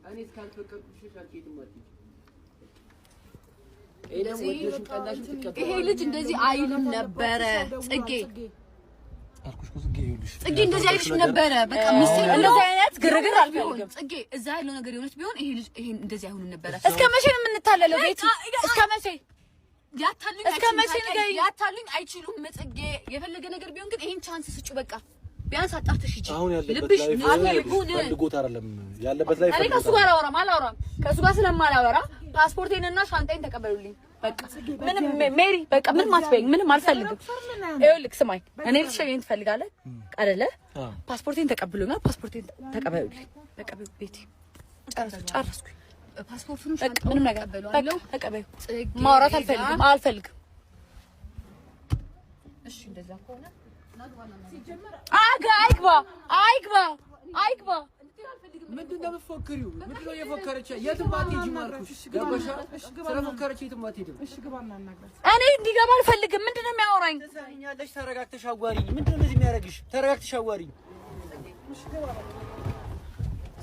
እኔ እስካልፈቀድኩሽ አልሄድም ማለት ይሄ ልጅ እንደዚህ አይልም ነበረ ጽጌ አልኩሽ ጽጌ ይኸውልሽ ጽጌ እንደዚህ አይልሽ ነበረ በቃ ሚስቴ እንደዚህ አይነት ግርግር አልፈልግም ጽጌ እዛ ያለው ነገር የሆነች ቢሆን ይሄ ልጅ ይሄን እንደዚህ አይሆንም ነበረ እስከ መቼ ነው የምንታለለው ቤት እስከ መቼ ያታሉኝ አይችሉም ጽጌ የፈለገ ነገር ቢሆን ግን ይሄን ቻንስ ስጩ በቃ ቢያንስ አጣርተሽ ይጂ ልብሽ ፈልጎት አይደለም ያለበት ላይ እኔ ከሱ ጋር አላወራም ከሱ ጋር ስለማላወራ ፓስፖርቴንና ሻንጣዬን ተቀበሉልኝ በቃ ምንም ሜሪ በቃ ምንም አትበይኝ ምንም አልፈልግም ይኸውልህ ስማኝ እኔ ልትሸኘኝ ትፈልጋለህ አይደለ ፓስፖርቴን ተቀበሉልኝ ፓስፖርቴን ተቀበሉልኝ በቃ ቤቴ ጨረስኩኝ ፓስፖርቱን ምንም ነገር ተቀበሉ ማውራት አልፈልግም እሺ እንደዛ ከሆነ አይግባ ምንድነው የምትፎክሪው ምንድነው የፎከረች የትም አትሄጂ ማርኩሽ ገባሽ ስለፎከረች የትም አትሄጂም እሺ ግባና እናግራት እኔ እንዲገባ አልፈልግም ምንድነው የሚያወራኝ ተሳኛለሽ ተረጋግተሽ አዋሪኝ ምንድነው እንደዚህ የሚያደርግሽ ተረጋግተሽ አዋሪኝ እሺ ግባ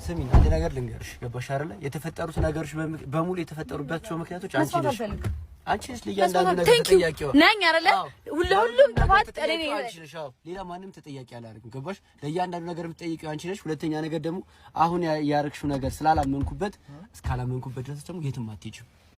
ስሚኝ አንድ ነገር ልንገርሽ ገባሽ አይደለ የተፈጠሩት ነገሮች በሙሉ የተፈጠሩባቸው ምክንያቶች አንቺ ነሽ ለእያንዳንዱ ነገር ተጠያቂው ነኝ አይደለ ሁሉም ጥፋት እኔ ነኝ ሌላ ማንም ተጠያቂ አላደርግም ገባሽ ለእያንዳንዱ ነገር የምትጠይቂው አንቺ ነሽ ሁለተኛ ነገር ደግሞ አሁን ያረክሽው ነገር ስላላመንኩበት እስካላመንኩበት ድረስ ደግሞ የትም አትሄጂም